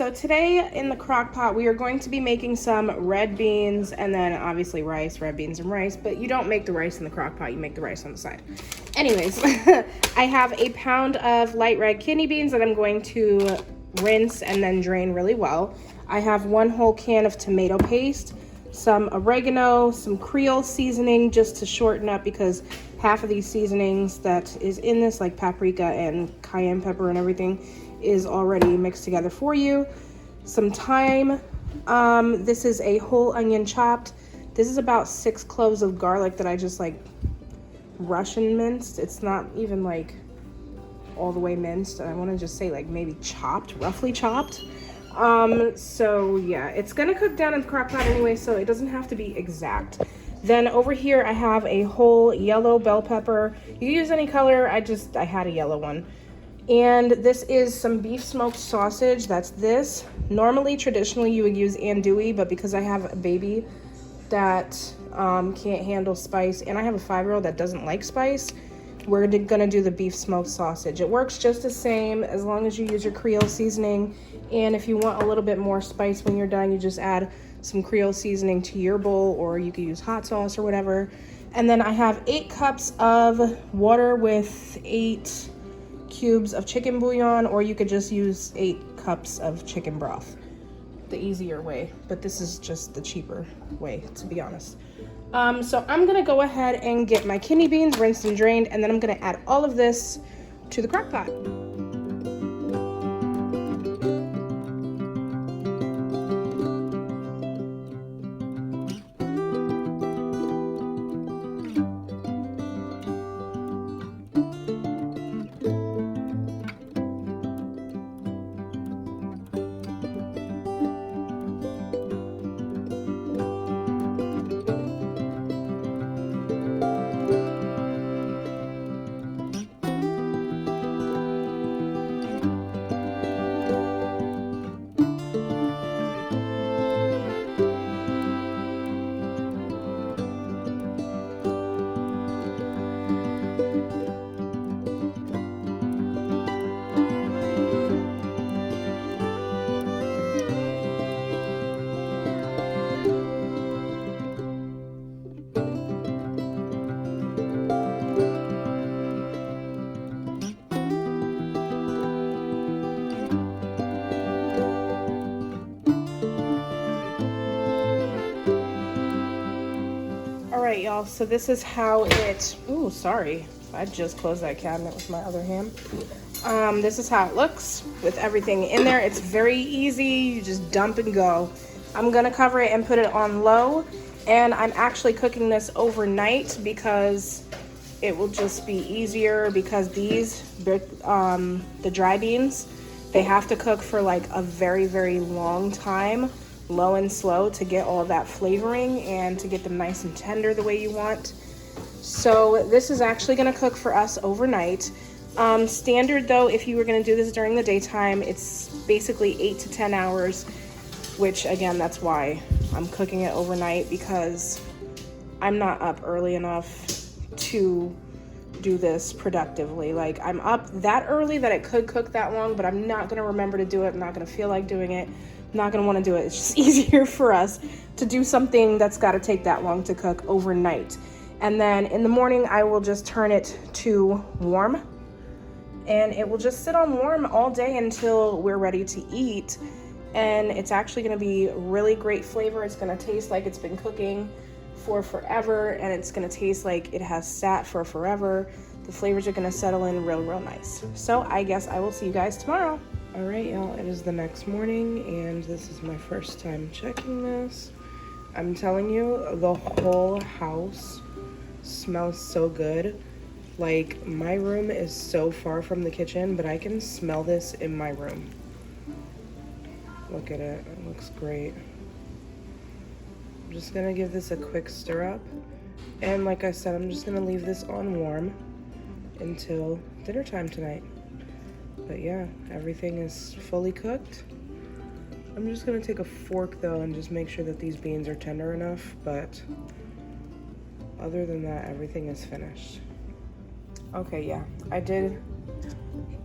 So today in the crock pot, we are going to be making some red beans and then obviously rice, red beans and rice, but you don't make the rice in the crock pot, you make the rice on the side. Anyways, I have a pound of light red kidney beans that I'm going to rinse and then drain really well. I have 1 whole can of tomato paste, some oregano, some Creole seasoning just to shorten up because half of these seasonings that is in this, like paprika and cayenne pepper and everything, is already mixed together for you. Some thyme. This is a whole onion chopped. This is about 6 cloves of garlic that I just like Russian minced. It's not even like all the way minced. I want to just say like maybe chopped, roughly chopped. So yeah, it's gonna cook down in the crock pot anyway, so it doesn't have to be exact. Then over here I have a whole yellow bell pepper. You can use any color, I had a yellow one. And this is some beef smoked sausage. That's this. Normally, traditionally, you would use andouille, but because I have a baby that can't handle spice, and I have a 5-year-old that doesn't like spice, we're gonna do the beef smoked sausage. It works just the same as long as you use your Creole seasoning. And if you want a little bit more spice when you're done, you just add some Creole seasoning to your bowl, or you could use hot sauce or whatever. And then I have 8 cups of water with 8 cubes of chicken bouillon, or you could just use 8 cups of chicken broth, the easier way, but this is just the cheaper way, to be honest. So I'm gonna go ahead and get my kidney beans rinsed and drained, and then I'm gonna add all of this to the crock pot. Alright y'all, so this is how it, ooh, sorry, I just closed that cabinet with my other hand. This is how it looks with everything in there. It's very easy, you just dump and go. I'm gonna cover it and put it on low, and I'm actually cooking this overnight because it will just be easier, because these, the dry beans, they have to cook for like a very, very long time, low and slow, to get all that flavoring and to get them nice and tender the way you want. So this is actually gonna cook for us overnight. Standard though, if you were gonna do this during the daytime, it's basically 8 to 10 hours, which again, that's why I'm cooking it overnight, because I'm not up early enough to do this productively. Like, I'm up that early that it could cook that long, but I'm not gonna remember to do it. I'm not gonna feel like doing it. I'm not gonna wanna do it. It's just easier for us to do something that's gotta take that long to cook overnight. And then in the morning, I will just turn it to warm, and it will just sit on warm all day until we're ready to eat. And it's actually gonna be really great flavor. It's gonna taste like it's been cooking for forever, and it's gonna taste like it has sat for forever. The flavors are gonna settle in real nice. So I guess I will see you guys tomorrow. All right, y'all, it is the next morning, and this is my first time checking this. I'm telling you, the whole house smells so good. Like, my room is so far from the kitchen, but I can smell this in my room. Look at it, it looks great. I'm just gonna give this a quick stir up. And like I said, I'm just gonna leave this on warm until dinner time tonight. But yeah, everything is fully cooked. I'm just gonna take a fork though and just make sure that these beans are tender enough, but other than that, everything is finished. Okay, yeah, I did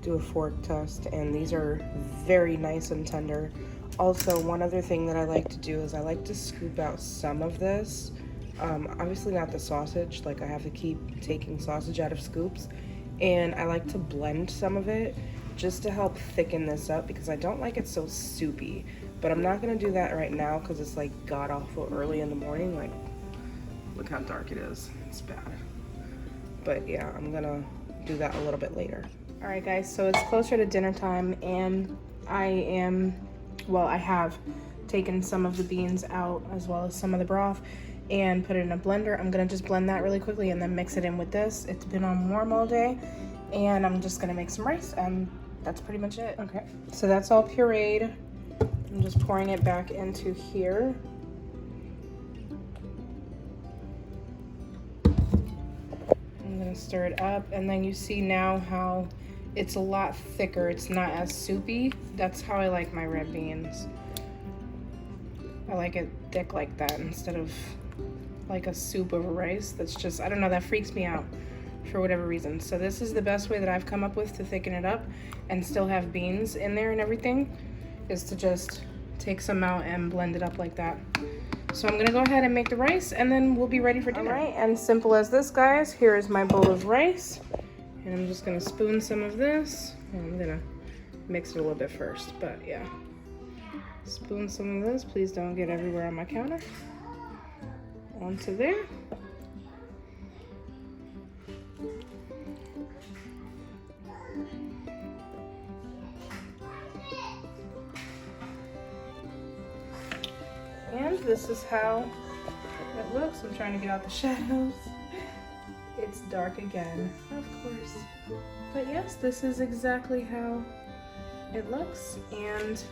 do a fork test, and these are very nice and tender. Also, one other thing that I like to do is I like to scoop out some of this. Obviously not the sausage, like I have to keep taking sausage out of scoops, and I like to blend some of it just to help thicken this up because I don't like it so soupy. But I'm not gonna do that right now because it's like god awful early in the morning. Like, look how dark it is. It's bad. But yeah, I'm gonna do that a little bit later. All right, guys, so it's closer to dinner time, and I have taken some of the beans out as well as some of the broth and put it in a blender. I'm gonna just blend that really quickly and then mix it in with this. It's been on warm all day, and I'm just gonna make some rice, and that's pretty much it. Okay, so that's all pureed. I'm just pouring it back into here. I'm gonna stir it up, and then you see now how it's a lot thicker. It's not as soupy. That's how I like my red beans. I like it thick like that instead of like a soup of rice. That's just, I don't know, that freaks me out for whatever reason. So this is the best way that I've come up with to thicken it up and still have beans in there and everything, is to just take some out and blend it up like that. So I'm gonna go ahead and make the rice, and then we'll be ready for dinner. All right, and simple as this, guys. Here is my bowl of rice, and I'm just gonna spoon some of this. And I'm gonna mix it a little bit first, but yeah. Spoon some of this. Please don't get everywhere on my counter. Onto there. And this is how it looks. I'm trying to get out the shadows. It's dark again, of course. But yes, this is exactly how it looks. And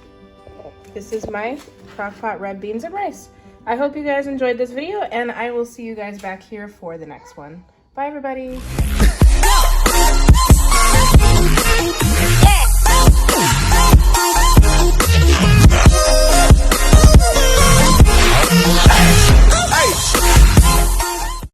this is my crock-pot red beans and rice. I hope you guys enjoyed this video, and I will see you guys back here for the next one. Bye, everybody.